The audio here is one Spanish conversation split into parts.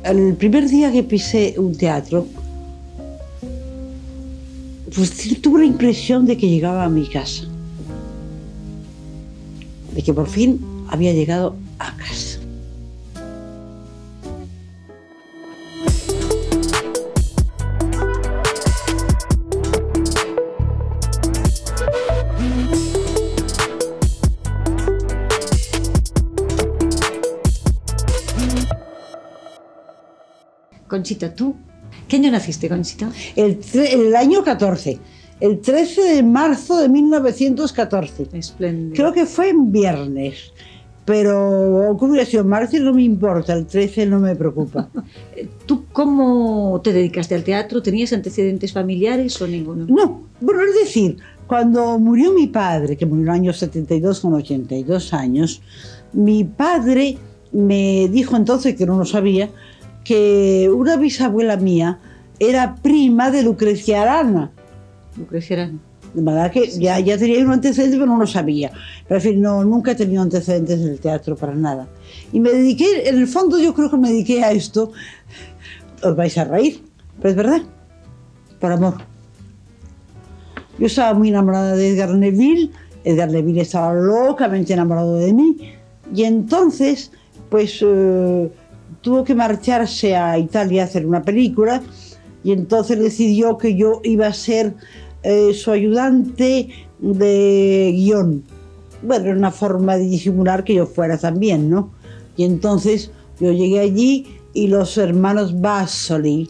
El primer día que pisé un teatro, pues tuve la impresión de que llegaba a mi casa, de que por fin había llegado a casa. Conchita, ¿tú? ¿Qué año naciste, Conchita? El año 14, el 13 de marzo de 1914. Espléndido. Creo que fue en viernes, pero como hubiera sido martes no me importa, el 13 no me preocupa. ¿Tú cómo te dedicaste al teatro? ¿Tenías antecedentes familiares o ninguno? No, bueno, es decir, cuando murió mi padre, que murió en el año 72 con 82 años, mi padre me dijo entonces, que no lo sabía, que una bisabuela mía era prima de Lucrecia Arana. Lucrecia Arana. De manera que ya tenía un antecedente, pero no lo sabía. Pero en fin, nunca he tenido antecedentes del teatro para nada. Y me dediqué, en el fondo yo creo que me dediqué a esto. Os vais a reír, pero es verdad, por amor. Yo estaba muy enamorada de Edgar Neville estaba locamente enamorado de mí, y entonces, pues, tuvo que marcharse a Italia a hacer una película, y entonces decidió que yo iba a ser su ayudante de guión. Bueno, era una forma de disimular que yo fuera también, ¿no? Y entonces yo llegué allí y los hermanos Basoli,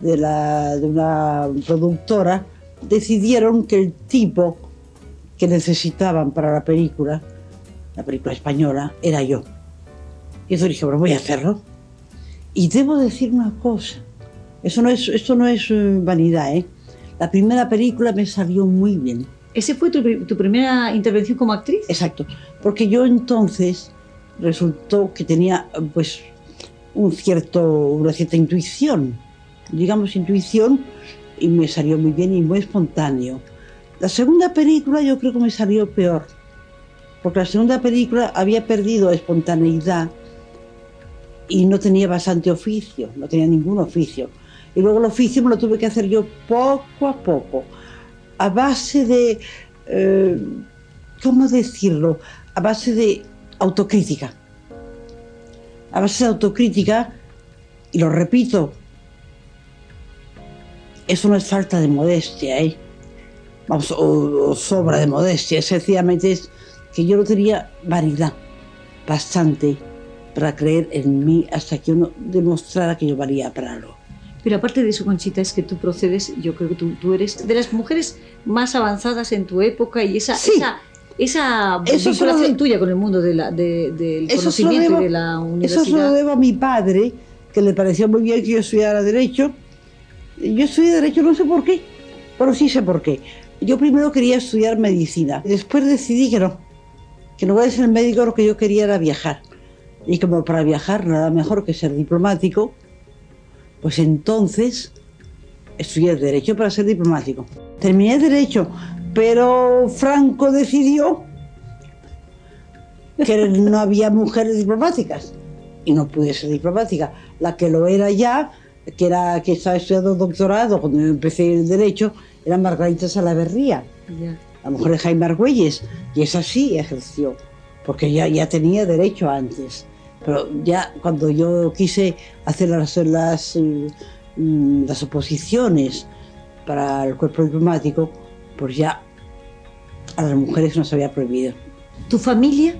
de una productora, decidieron que el tipo que necesitaban para la película española, era yo. Y entonces dije, bueno, voy a hacerlo. Y debo decir una cosa, esto no es vanidad, ¿eh? La primera película me salió muy bien. ¿Ese fue tu primera intervención como actriz? Exacto, porque yo entonces resultó que tenía pues una cierta intuición, digamos intuición, y me salió muy bien y muy espontáneo. La segunda película yo creo que me salió peor, porque la segunda película había perdido espontaneidad y no tenía bastante oficio, no tenía ningún oficio. Y luego el oficio me lo tuve que hacer yo poco a poco, a base de, ¿cómo decirlo? A base de autocrítica. A base de autocrítica, y lo repito, eso no es falta de modestia, ¿eh? Vamos, o sobra de modestia, sencillamente es que yo no tenía vanidad bastante para creer en mí hasta que uno demostrara que yo valía para algo. Pero aparte de eso, Conchita, es que tú procedes, yo creo que tú eres de las mujeres más avanzadas en tu época, y esa vinculación tuya con el mundo del conocimiento y de la universidad. Eso se lo debo a mi padre, que le parecía muy bien que yo estudiara Derecho. Yo estudié Derecho, no sé por qué, pero sí sé por qué. Yo primero quería estudiar Medicina, después decidí que no voy a ser médico, lo que yo quería era viajar. Y como para viajar nada mejor que ser diplomático, pues entonces estudié Derecho para ser diplomático. Terminé Derecho, pero Franco decidió que no había mujeres diplomáticas y no pude ser diplomática. La que lo era ya, que estaba estudiando doctorado cuando yo empecé el Derecho, era Margarita Salaverría, la mujer de Jaime Argüelles, y esa sí ejerció, porque ya tenía Derecho antes. Pero ya cuando yo quise hacer las oposiciones para el cuerpo diplomático, pues ya a las mujeres nos había prohibido. ¿Tu familia,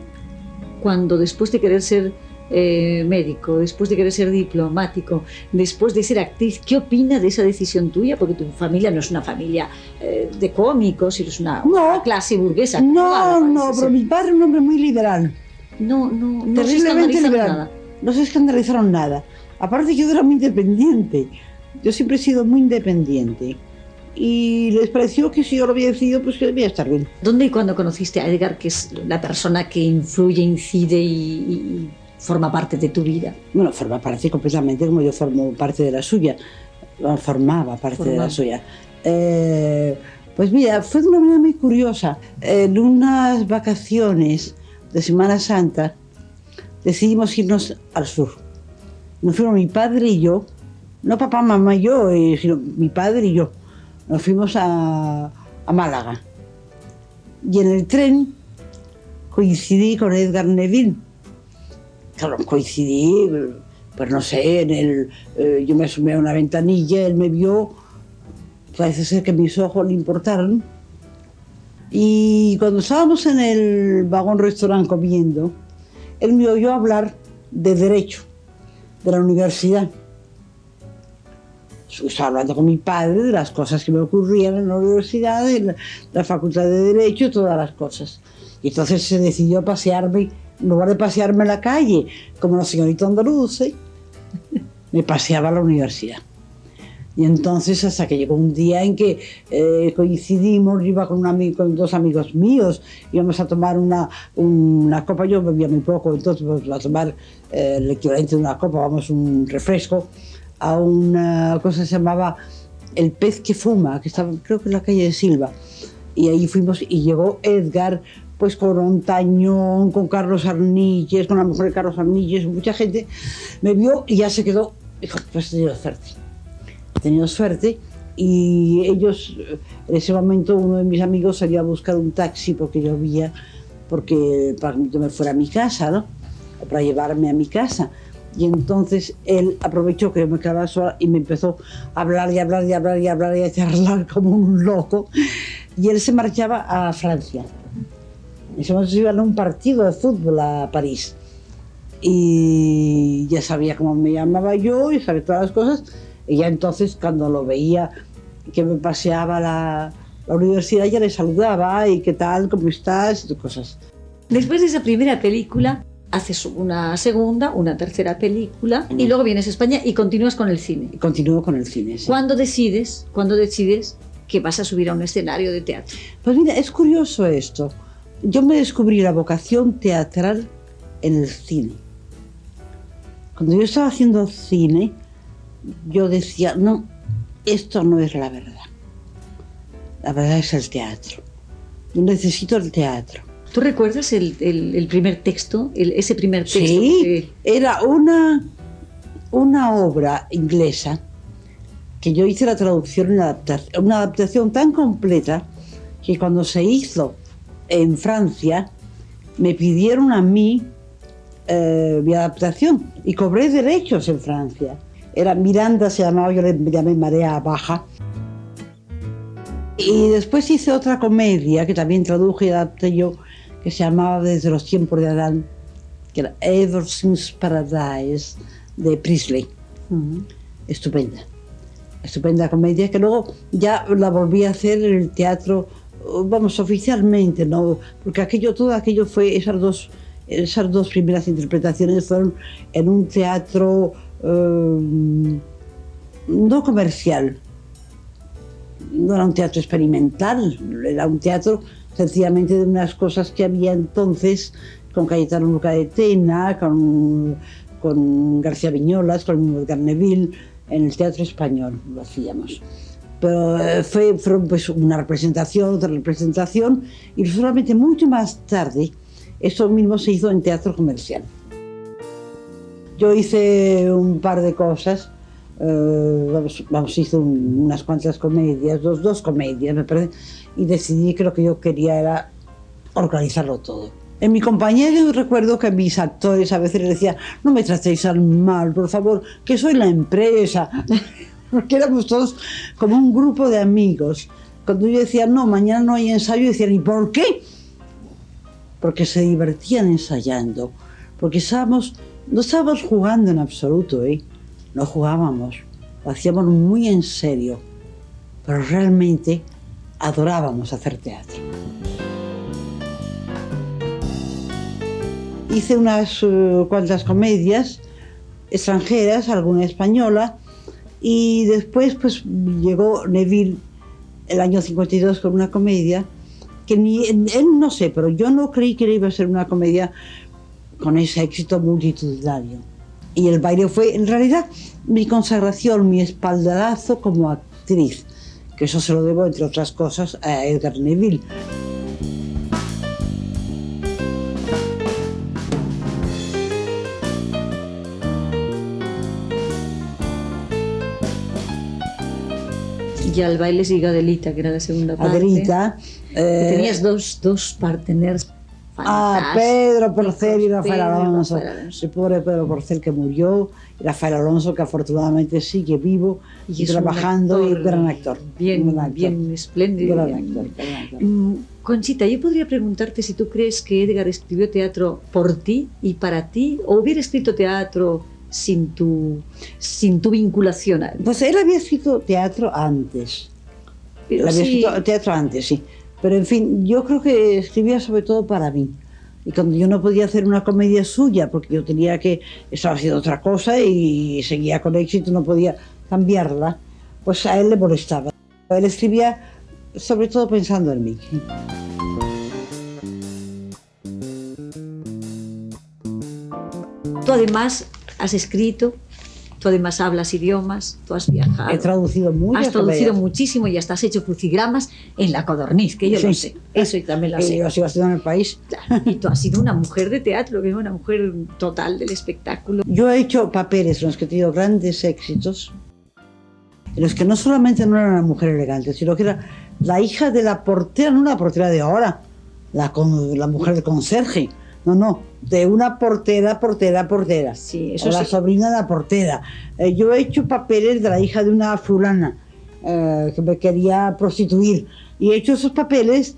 cuando después de querer ser médico, después de querer ser diplomático, después de ser actriz, qué opina de esa decisión tuya? Porque tu familia no es una familia de cómicos, es una clase burguesa. No, pero mi padre es un hombre muy liberal. No terriblemente liberal. Nada. No se escandalizaron nada. Aparte, yo era muy independiente. Yo siempre he sido muy independiente. Y les pareció que si yo lo había decidido, pues que debía estar bien. ¿Dónde y cuándo conociste a Edgar, que es la persona que influye, incide y forma parte de tu vida? Bueno, forma parte completamente como yo formo parte de la suya. Formaba parte de la suya. Pues mira, fue de una manera muy curiosa. En unas vacaciones de Semana Santa decidimos irnos al sur. Nos fuimos mi padre y yo, no papá, mamá y yo, sino mi padre y yo. Nos fuimos a Málaga. Y en el tren coincidí con Edgar Neville. Claro, coincidí, pues no sé, yo me asomé a una ventanilla, él me vio, parece ser que mis ojos le importaron. Y cuando estábamos en el vagón-restaurante comiendo, él me oyó hablar de Derecho, de la universidad. Estaba hablando con mi padre de las cosas que me ocurrían en la universidad, en la facultad de Derecho y todas las cosas. Y entonces se decidió a pasearme, en lugar de pasearme en la calle, como la señorita andaluza, me paseaba a la universidad. Y entonces hasta que llegó un día en que coincidimos, yo iba con dos amigos míos, íbamos a tomar una copa, yo bebía muy poco, entonces íbamos a tomar el equivalente de una copa, vamos, un refresco, a una cosa que se llamaba El Pez que Fuma, que estaba creo que en la calle de Silva. Y ahí fuimos y llegó Edgar, pues con Ontañón, con Carlos Arnilles, con la mujer de Carlos Arnilles, mucha gente, me vio y ya se quedó, dijo, pues he tenido suerte, y ellos, en ese momento uno de mis amigos salió a buscar un taxi porque llovía, porque para que yo me fuera a mi casa, ¿no? Para llevarme a mi casa. Y entonces él aprovechó que yo me quedaba sola y me empezó a hablar y hablar y hablar y hablar y a charlar como un loco. Y él se marchaba a Francia. En ese momento se iban a un partido de fútbol a París. Y ya sabía cómo me llamaba yo y sabía todas las cosas. Y ya entonces, cuando lo veía que me paseaba a la universidad, ya le saludaba y qué tal, cómo estás, y cosas. Después de esa primera película, haces una segunda, una tercera película y luego vienes a España y continúas con el cine. Y continúo con el cine, sí. ¿Cuándo decides que vas a subir a un escenario de teatro? Pues mira, es curioso esto. Yo me descubrí la vocación teatral en el cine. Cuando yo estaba haciendo cine, yo decía, no, esto no es la verdad. La verdad es el teatro. Yo necesito el teatro. ¿Tú recuerdas el primer texto, ese primer texto? Sí, era una obra inglesa que yo hice la traducción y una adaptación tan completa que cuando se hizo en Francia me pidieron a mí mi adaptación y cobré derechos en Francia. Era Miranda, se llamaba, yo le llamé Marea Baja. Y después hice otra comedia que también traduje y adapté yo, que se llamaba Desde los tiempos de Adán, que era Ever Since Paradise, de Priestley. Estupenda. Estupenda comedia, que luego ya la volví a hacer en el teatro, vamos, oficialmente, ¿no? Porque todo aquello fue, esas dos primeras interpretaciones fueron en un teatro no comercial. No era un teatro experimental, era un teatro sencillamente de unas cosas que había entonces con Cayetano Luca de Tena, con García Viñolas, con el mismo Edgar Neville, en el Teatro Español lo hacíamos. Pero fueron pues una representación, otra representación, y solamente mucho más tarde eso mismo se hizo en teatro comercial. Yo hice un par de cosas, hice unas cuantas comedias, dos comedias, me parece, y decidí que lo que yo quería era organizarlo todo. En mi compañía yo recuerdo que mis actores a veces les decían, no me tratéis tan mal, por favor, que soy la empresa, porque éramos todos como un grupo de amigos. Cuando yo decía, no, mañana no hay ensayo, decían, ¿y por qué? Porque se divertían ensayando, porque no estábamos jugando en absoluto, no jugábamos, lo hacíamos muy en serio, pero realmente adorábamos hacer teatro. Hice unas cuantas comedias extranjeras, alguna española, y después pues llegó Neville el año 52 con una comedia que él no sé, pero yo no creí que iba a ser una comedia con ese éxito multitudinario. Y El baile fue, en realidad, mi consagración, mi espaldarazo como actriz, que eso se lo debo, entre otras cosas, a Edgar Neville. Y al baile sigue Adelita, que era la segunda parte. Adelita. Que tenías dos partners fantásticos. Pedro Porcel y Rafael Pedro, Alonso. Rafael Alonso. El pobre Pedro Porcel que murió, y Rafael Alonso que afortunadamente sigue vivo y es un trabajando, y un gran actor. Bien, un gran actor. bien espléndido. Gran actor, gran actor. Conchita, yo podría preguntarte si tú crees que Edgar escribió teatro por ti y para ti, o hubiera escrito teatro sin tu vinculación a él. Pues él había escrito teatro antes. Pero Él había sí, escrito teatro antes, sí. Pero en fin, yo creo que escribía sobre todo para mí. Y cuando yo no podía hacer una comedia suya, porque yo tenía que, estaba haciendo otra cosa y seguía con éxito, no podía cambiarla, pues a él le molestaba. Él escribía sobre todo pensando en mí. tú además has escrito, tú además hablas idiomas, tú has viajado. He traducido muchas Has traducido comedias. muchísimo y hasta has hecho crucigramas en La Codorniz, que yo lo sé. Eso y también lo sé. Yo sigo haciendo en el país. Y tú has sido una mujer de teatro, que es una mujer total del espectáculo. Yo he hecho papeles en los que he tenido grandes éxitos, en los que no solamente no era una mujer elegante, sino que era la hija de la portera, no la portera de ahora, la mujer del conserje, no, de una portera. Sí, eso o la sí. sobrina de la portera. Yo he hecho papeles de la hija de una fulana que me quería prostituir, y he hecho esos papeles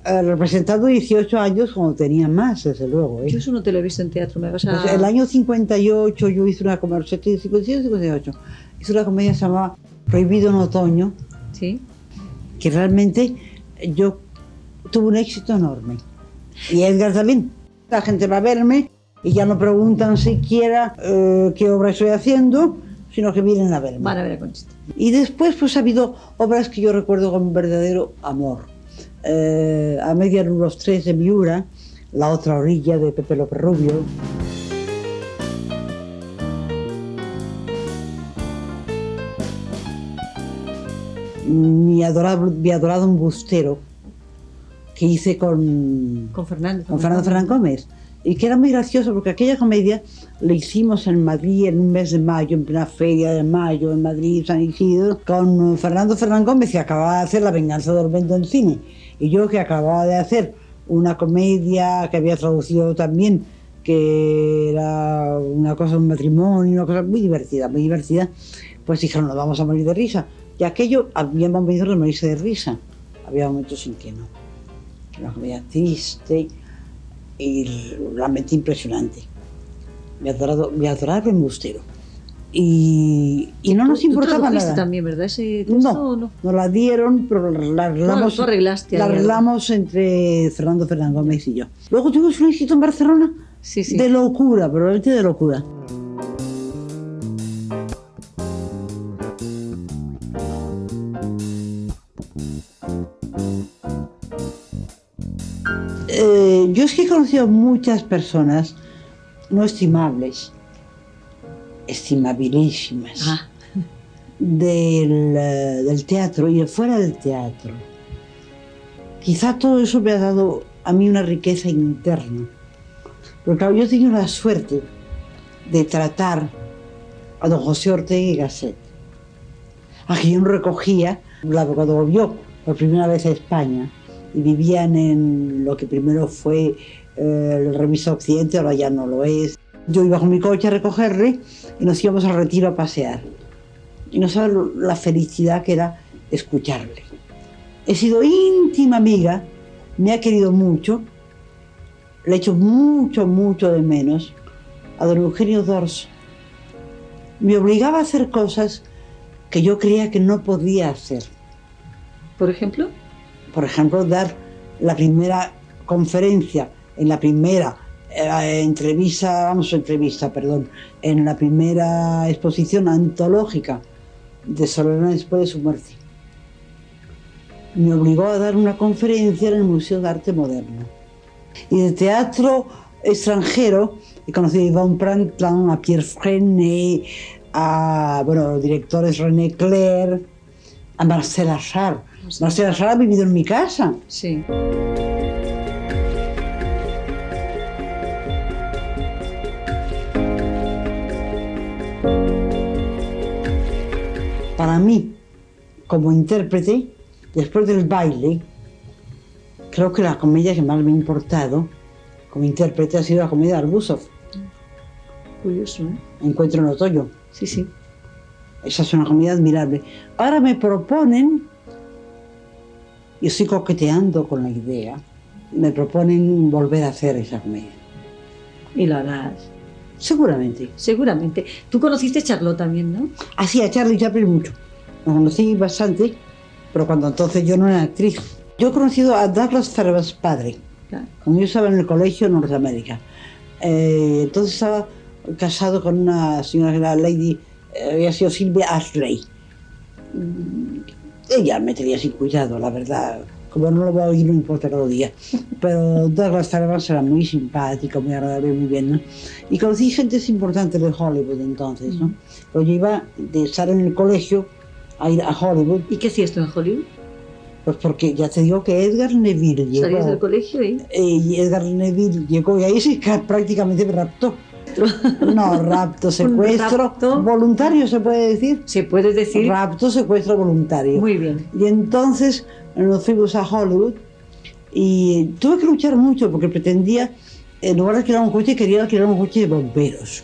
representando 18 años cuando tenía más, desde luego. Yo eso no te lo he visto en teatro, me vas a... Pues el año 58 yo hice una comedia, 57, 58, hice una comedia que se llamaba Prohibido en Otoño, Sí. que realmente yo tuve un éxito enorme. Y Edgar también. La gente va a verme y ya no preguntan siquiera qué obra estoy haciendo, sino que vienen a verme. Van a ver a Conchita. Y después pues ha habido obras que yo recuerdo con verdadero amor. A media luz los tres de Miura, La otra orilla de Pepe López Rubio. Mi adorado embustero, que hice con Fernando Fernández Gómez, y que era muy gracioso porque aquella comedia la hicimos en Madrid en un mes de mayo, en plena feria de mayo, en Madrid, San Isidro, con Fernando Fernández Gómez, que acababa de hacer La venganza de Ormendo en cine, y yo que acababa de hacer una comedia que había traducido también, que era una cosa de un matrimonio, una cosa muy divertida, pues dijeron, nos vamos a morir de risa. Y aquello, había momentos de morirse de risa, había momentos en que no. Una comedia triste y realmente impresionante. Mi adorado embustero. Y no nos importaba ¿Tú nada. también, verdad? Ese texto, ¿o no? Nos la dieron, pero la arreglamos, Tú arreglaste. la ahí algo. arreglamos entre Fernando Fernández Gómez y yo. Luego tuvimos un éxito en Barcelona Sí, sí. de locura, probablemente de locura. Yo es que he conocido muchas personas no estimables, estimabilísimas, Ah, del teatro y de fuera del teatro. Quizá todo eso me ha dado a mí una riqueza interna. Pero claro, yo he tenido la suerte de tratar a don José Ortega y Gasset, a quien recogía cuando volvió por primera vez a España, y vivían en lo que primero fue la revista Occidente, ahora ya no lo es. Yo iba con mi coche a recogerle y nos íbamos al Retiro a pasear. Y no sabes la felicidad que era escucharle. He sido íntima amiga, me ha querido mucho, le echo mucho de menos a don Eugenio Dors. Me obligaba a hacer cosas que yo creía que no podía hacer. por ejemplo, Por ejemplo, dar la primera conferencia, en la primera en la primera exposición antológica de Solana después de su muerte. Me obligó a dar una conferencia en el Museo de Arte Moderno. Y de teatro extranjero he conocido a Yvon Prantlin, a Pierre Freinet, a los directores René Clair, a Marcel Achard. Marcel Achard ha vivido en mi casa. sí. Para mí, como intérprete, después del baile, creo que la comedia que más me ha importado como intérprete ha sido la comedia de Arbusov. Curioso, ¿eh? Encuentro en otoño. Sí, sí. Esa es una comedia admirable. Ahora me proponen, y estoy coqueteando con la idea, me proponen volver a hacer esa comedia. Y lo harás. Seguramente. Seguramente. Tú conociste a Charlotte también, ¿no? Así a Charlie Chaplin mucho. Lo conocí bastante, pero cuando entonces yo no era actriz. Yo he conocido a Douglas Fairbanks padre, Claro. cuando yo estaba en el colegio en Norteamérica. Entonces estaba casado con una señora que era Lady, había sido Sylvia Ashley. Ella me tenía sin cuidado, la verdad. Como no lo voy a oír, no importa cada día. Pero Douglas Fairbanks era muy simpático, muy agradable, muy bien, ¿no? Y conocí gente importante de Hollywood entonces, ¿no? Pero yo iba de estar en el colegio a ir a Hollywood, ¿Y qué hacías tú en Hollywood? pues porque ya te digo que Edgar Neville llegó. ¿Salías del colegio y...? Y Edgar Neville llegó y ahí sí que prácticamente me raptó. No, rapto, secuestro, rapto. voluntario se puede decir. ¿Se puede decir? Rapto, secuestro voluntario. Muy bien. Y entonces nos fuimos a Hollywood y tuve que luchar mucho porque pretendía, en lugar de alquilar un coche, quería alquilar un coche de bomberos.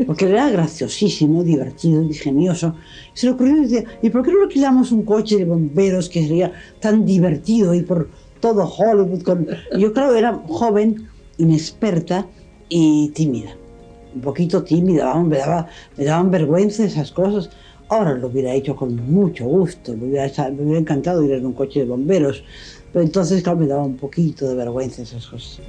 Porque era graciosísimo, divertido, ingenioso. Se le ocurrió y decía, ¿y por qué no alquilamos un coche de bomberos que sería tan divertido y por todo Hollywood? Y yo, claro, era joven, inexperta y tímida. Un poquito tímida, vamos, me daban vergüenza esas cosas. Ahora lo hubiera hecho con mucho gusto, me hubiera encantado ir en un coche de bomberos. Pero entonces, claro, me daba un poquito de vergüenza esas cosas.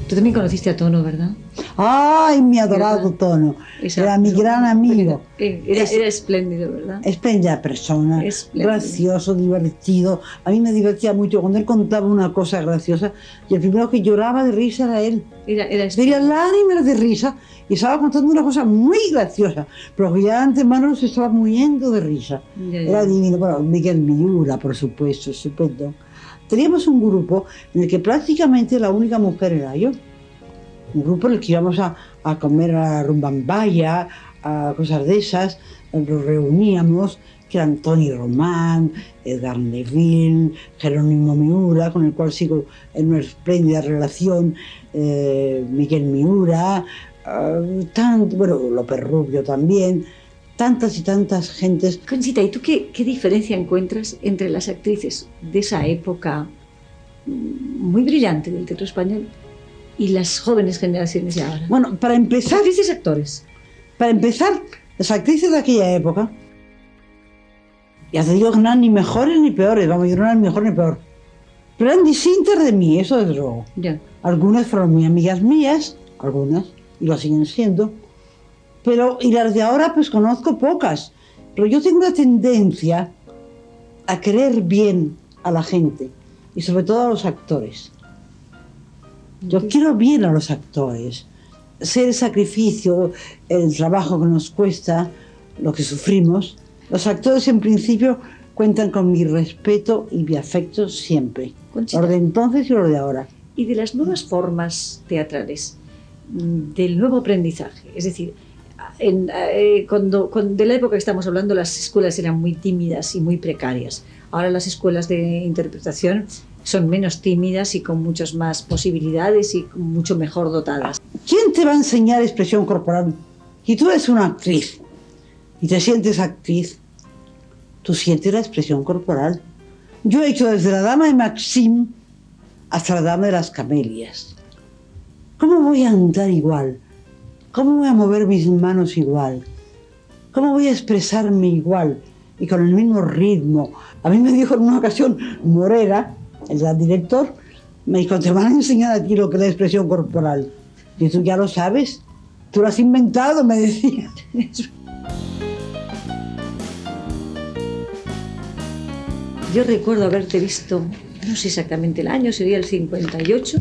Tú también conociste a Tono, ¿verdad? ¡Ay, mi adorado Tono! Era mi gran amigo. Era espléndido, ¿verdad? Espléndida persona, Espléndido. gracioso, divertido. A mí me divertía mucho cuando él contaba una cosa graciosa y el primero que lloraba de risa era él. Era Tenía lágrimas de risa y estaba contando una cosa muy graciosa, pero que ya de antemano se estaba muriendo de risa. Ya, ya. Era divino. Bueno, Miguel Miura, por supuesto, estupendo. Teníamos un grupo en el que prácticamente la única mujer era yo. Un grupo en el que íbamos a comer a rumbambaya, a cosas de esas, nos reuníamos, que eran Tony Román, Edgar Neville, Jerónimo Miura, con el cual sigo en una espléndida relación, Miguel Miura, bueno, López Rubio también, tantas y tantas gentes. Conchita, ¿y tú qué diferencia encuentras entre las actrices de esa época muy brillante del teatro español y las jóvenes generaciones de ahora? Bueno, para empezar, Actrices y actores. las actrices de aquella época, ya te digo que no eran ni mejores ni peores, vamos, yo no era ni mejor ni peor, pero eran distintas de mí, eso desde luego. Ya. Algunas fueron muy amigas mías, algunas, y lo siguen siendo, pero y las de ahora pues conozco pocas, pero yo tengo una tendencia a querer bien a la gente y sobre todo a los actores. Yo quiero bien a los actores, sé el sacrificio, el trabajo que nos cuesta, lo que sufrimos. Los actores en principio cuentan con mi respeto y mi afecto siempre, Conchita. los de entonces y los de ahora. Y de las nuevas formas teatrales, del nuevo aprendizaje, es decir, de la época que estamos hablando, las escuelas eran muy tímidas y muy precarias. Ahora las escuelas de interpretación son menos tímidas y con muchas más posibilidades y mucho mejor dotadas. ¿Quién te va a enseñar expresión corporal? Si tú eres una actriz y te sientes actriz, tú sientes la expresión corporal. Yo he hecho desde la dama de Maxim hasta la dama de las camelias. ¿Cómo voy a andar igual? ¿Cómo voy a mover mis manos igual? ¿Cómo voy a expresarme igual y con el mismo ritmo? A mí me dijo en una ocasión Morera, el director, me dijo, te van a enseñar a ti lo que es la expresión corporal. Y tú ya lo sabes, tú lo has inventado, me decía. Yo recuerdo haberte visto, no sé exactamente el año, sería el 58,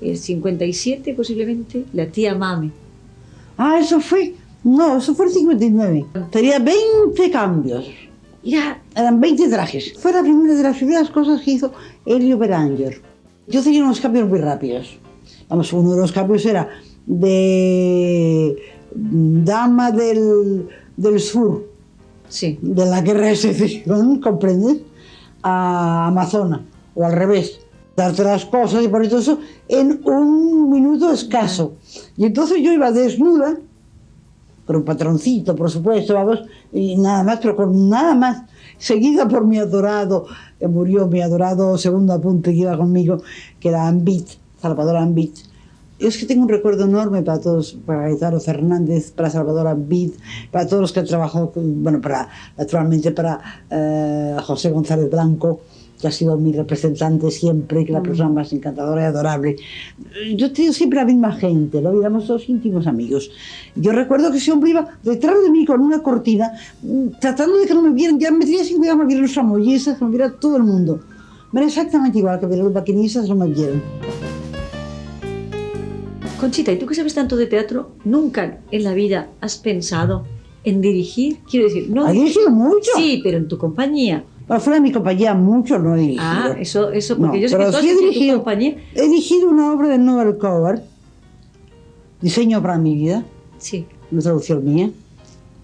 el 57 posiblemente, la tía Mame. Ah, eso fue el 59. Tenía 20 cambios. Ya eran 20 trajes. Fue la primera de las primeras cosas que hizo Elio Beranger. Yo tenía unos cambios muy rápidos. Vamos, uno de los cambios era de dama del sur Sí. de la guerra de secesión, ¿comprendes? A Amazonas, o al revés, darte las cosas y por eso en un minuto escaso. Y entonces yo iba desnuda, con un patroncito, por supuesto, vamos, y nada más, pero con nada más, seguida por mi adorado, que murió mi adorado segundo apunte que iba conmigo, que era Ambit, Salvador Ambit. Yo es que tengo un recuerdo enorme para todos, para Gaetano Fernández, para Salvador Ambit, para todos los que han trabajado, bueno, naturalmente para José González Blanco, que ha sido mi representante siempre, que es la persona más encantadora y adorable. Yo he tenido siempre la misma gente, ¿no? Éramos dos íntimos amigos. Yo recuerdo que ese hombre iba detrás de mí con una cortina, tratando de que no me vieran, ya me tenía sin cuidado, me vieran los tramoyesas, que me viera todo el mundo. Me era exactamente igual que ver los maquinistas, no me vieron. Conchita, ¿y tú que sabes tanto de teatro, nunca en la vida has pensado en dirigir? Quiero decir, no... ¿Has dirigido mucho? Sí, pero en tu compañía. Bueno, fuera de mi compañía mucho no he dirigido. Ah, eso, porque No, yo sé que pero tú has sí he hecho dirigido. tu compañía. He dirigido una obra de Noel Coward, Diseño para mi vida, Sí. una traducción mía,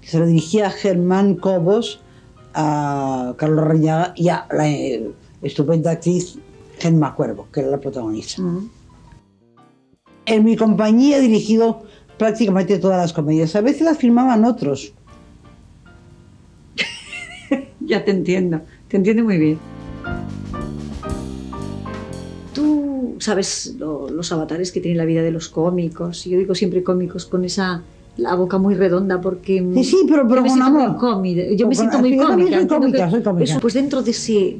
que se la dirigía a Germán Cobos, a Carlos Reñaga y a la estupenda actriz Gemma Cuervo, que era la protagonista. En mi compañía he dirigido prácticamente todas las comedias. A veces las filmaban otros. Ya te entiendo muy bien. Tú sabes los avatares que tiene la vida de los cómicos. Yo digo siempre cómicos con la boca muy redonda porque... Sí, pero yo me con siento amor. muy cómica. Yo me Con- siento muy yo también cómica. soy entiendo cómica, que soy cómica. eso, pues dentro de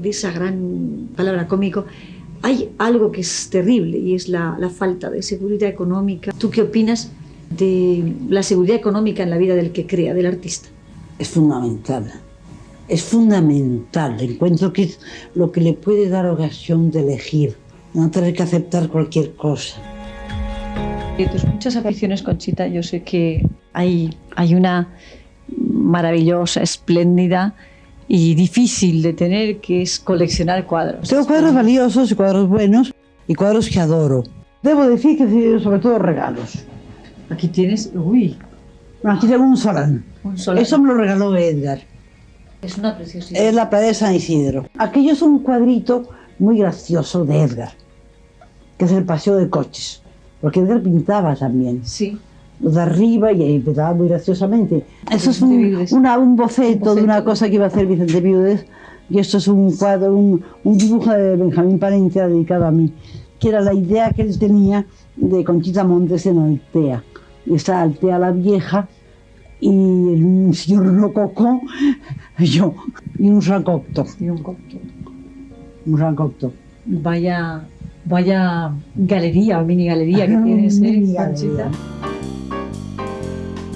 esa gran palabra cómico hay algo que es terrible y es la falta de seguridad económica. ¿Tú qué opinas de la seguridad económica en la vida del que crea, del artista? Es fundamental. Es fundamental. Encuentro que es lo que le puede dar ocasión de elegir, no tener que aceptar cualquier cosa. De tus muchas aficiones, Conchita, yo sé que hay una maravillosa, espléndida y difícil de tener, que es coleccionar cuadros. Tengo cuadros valiosos y cuadros buenos y cuadros que adoro. Debo decir que sí, sobre todo regalos. Aquí tienes, uy, Aquí tengo un Solán. un Solán. Eso me lo regaló Edgar. Es una preciosidad. Es la playa de San Isidro. Aquello es un cuadrito muy gracioso de Edgar, que es el paseo de coches. Porque Edgar pintaba también. Sí. Los de arriba y pintaba muy graciosamente. Eso es Vicente Viudes. un boceto de una cosa que iba a hacer Vicente Viudes. Y esto es un cuadro, un dibujo de Benjamín Palencia dedicado a mí, que era la idea que él tenía de Conchita Montes en Altea. Y está Altea la Vieja y un señor rococó, yo, y un rancocto. Y un cóctel. Un rancocto. Vaya galería o mini galería que tienes, Mini Conchita. galería.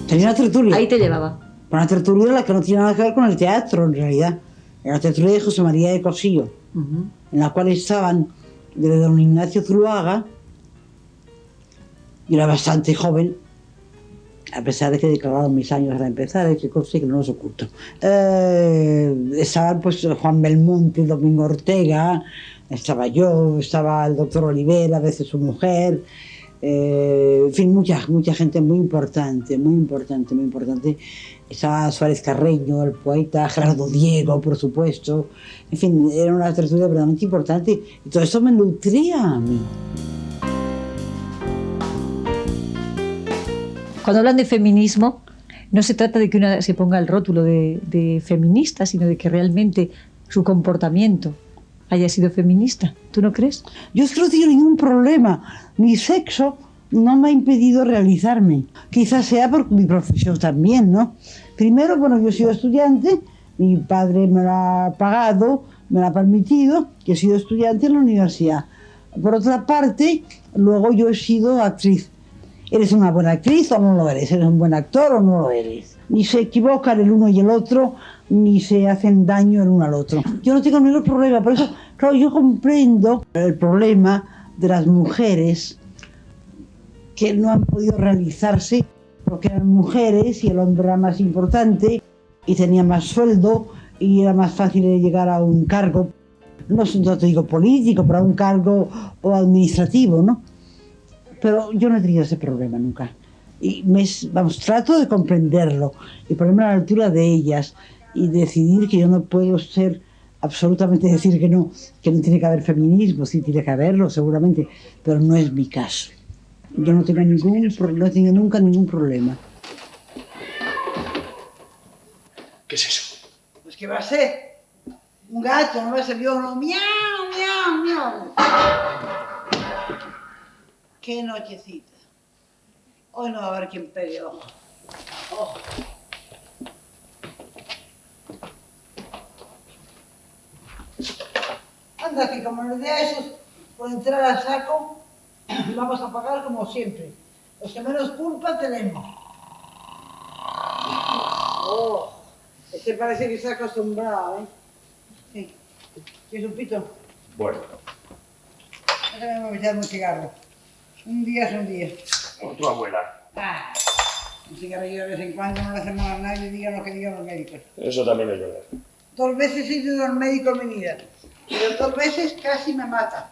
Tenía una tertulia. Ahí te llevaba. Una tertulia en la que no tiene nada que ver con el teatro, en realidad. Era la tertulia de José María de Cosillo, en la cual estaban desde don Ignacio Zuluaga, y era bastante joven, a pesar de que he declarado mis años para empezar, que cosa que no los oculto. Estaban pues Juan Belmonte, Domingo Ortega, estaba yo, estaba el doctor Olivera, a veces su mujer, en fin, mucha gente muy importante. Estaba Suárez Carreño, el poeta, Gerardo Diego, por supuesto. En fin, era una tertulia verdaderamente importante y todo esto me nutría a mí. Cuando hablan de feminismo, no se trata de que una se ponga el rótulo de feminista, sino de que realmente su comportamiento haya sido feminista. ¿Tú no crees? Yo es que no tengo ningún problema. Mi sexo no me ha impedido realizarme. Quizás sea por mi profesión también, ¿no? Primero, bueno, yo he sido estudiante, mi padre me lo ha pagado, me lo ha permitido, que he sido estudiante en la universidad. Por otra parte, luego yo he sido actriz. ¿Eres una buena actriz o no lo eres? ¿Eres un buen actor o no lo eres? Ni se equivocan el uno y el otro, ni se hacen daño el uno al otro. Yo no tengo ningún problema, por eso, claro, yo comprendo el problema de las mujeres que no han podido realizarse porque eran mujeres y el hombre era más importante y tenía más sueldo y era más fácil de llegar a un cargo, no te digo político, pero a un cargo o administrativo, ¿no? Pero yo no he tenido ese problema nunca. Y trato de comprenderlo y ponerme a la altura de ellas y decidir que yo no puedo ser absolutamente decir que no tiene que haber feminismo, sí tiene que haberlo seguramente, pero no es mi caso. Yo no tengo no he tenido nunca ningún problema. ¿Qué es eso? Pues que va a ser un gato, no va a ser yo, no, miau, miau, miau. Qué nochecita. Hoy no va a haber quien pegue ojo. Oh. Anda, que como nos dé a esos por entrar al saco, vamos a pagar como siempre. Los que menos culpa tenemos. Oh, este parece que está acostumbrado, ¿eh? Sí. ¿Quieres un pito? Bueno. Déjame echar un cigarro. Un día es un día. Como tu abuela. Ah, un cigarrillo de vez en cuando no le hacemos a nadie, digan lo que digan los médicos. Eso también es verdad. 2 veces he ido al médico en mi vida, pero 2 veces casi me mata.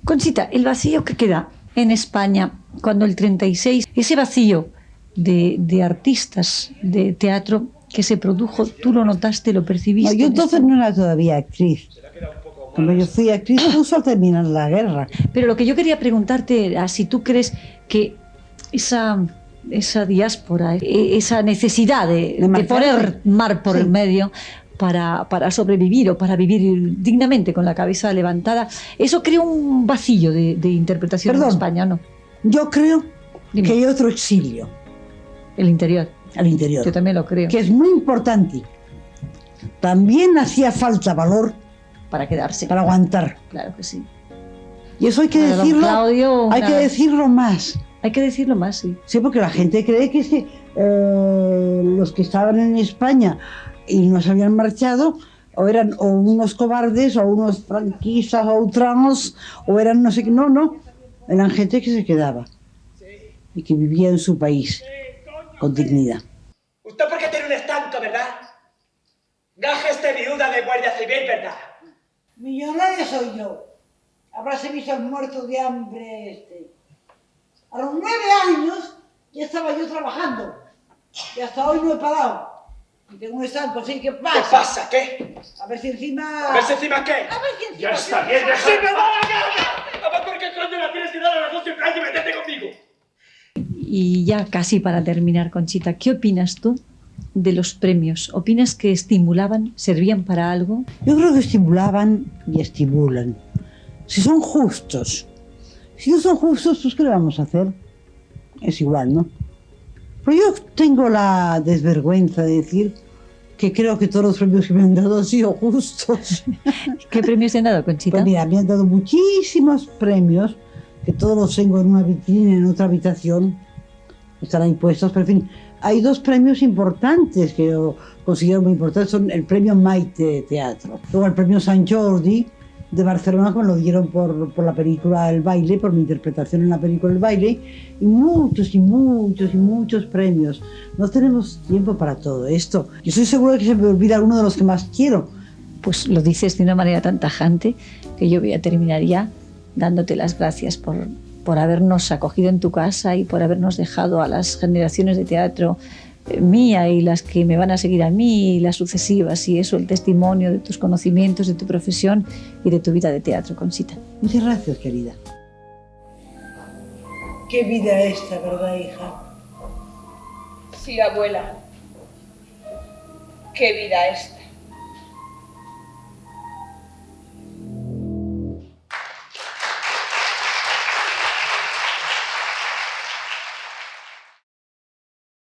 Conchita, el vacío que queda en España cuando el 36, ese vacío de artistas de teatro que se produjo, ¿tú lo notaste, lo percibiste? No, yo entonces no era todavía actriz. Cuando yo fui actriz, justo al terminar la guerra. Pero lo que yo quería preguntarte era si tú crees que esa diáspora, esa necesidad de poner mar por el medio para sobrevivir o para vivir dignamente con la cabeza levantada, eso crea un vacío de interpretación en España, ¿no? Yo creo Dime. que hay otro exilio. El interior. Al interior. Yo también lo creo. Que es muy importante. También hacía falta valor para quedarse. Para aguantar. Claro que sí. Y eso hay que decirlo. Claudio, hay que decirlo más. Hay que decirlo más, sí. Sí, porque la gente cree que los que estaban en España y no se habían marchado o eran o unos cobardes o unos franquistas o ultranos o eran no sé qué. No. Eran gente que se quedaba y que vivía en su país con dignidad. Usted porque tiene un estanco, ¿verdad? Gajes de viuda de Guardia Civil, ¿verdad? Millonario soy yo. Habráse visto el muerto de hambre este. A los 9 años ya estaba yo trabajando. Y hasta hoy no he parado. Y tengo un estanco, ¿sí? ¿Qué pasa? ¿Qué pasa? ¿Qué? A ver si encima... ¿A ver si encima qué? A ver si encima... Ya está bien, ¡Sí, me da la gana! A ver por qué coño la tienes que dar a las 12 y meterte conmigo. Y ya casi para terminar, Conchita, ¿qué opinas tú de los premios? ¿Opinas que estimulaban, servían para algo? Yo creo que estimulaban y estimulan. Si son justos. Si no son justos, pues ¿qué le vamos a hacer? Es igual, ¿no? Pero yo tengo la desvergüenza de decir que creo que todos los premios que me han dado han sido justos. ¿Qué premios te han dado, Conchita? Pues mira, me han dado muchísimos premios, que todos los tengo en una vitrina, en otra habitación. Están ahí puestos, pero en fin, hay 2 premios importantes que yo considero muy importantes, son el premio Maite de teatro, luego el premio Sant Jordi de Barcelona, que me lo dieron por la película El baile, por mi interpretación en la película El baile, y muchos premios. No tenemos tiempo para todo esto. Yo estoy segura de que se me olvida alguno de los que más quiero. Pues lo dices de una manera tan tajante que yo voy a terminar ya dándote las gracias por habernos acogido en tu casa y por habernos dejado a las generaciones de teatro mía y las que me van a seguir a mí y las sucesivas y eso, el testimonio de tus conocimientos, de tu profesión y de tu vida de teatro, Conchita. Muchas gracias, querida. Qué vida esta, ¿verdad, hija? Sí, abuela. Qué vida esta.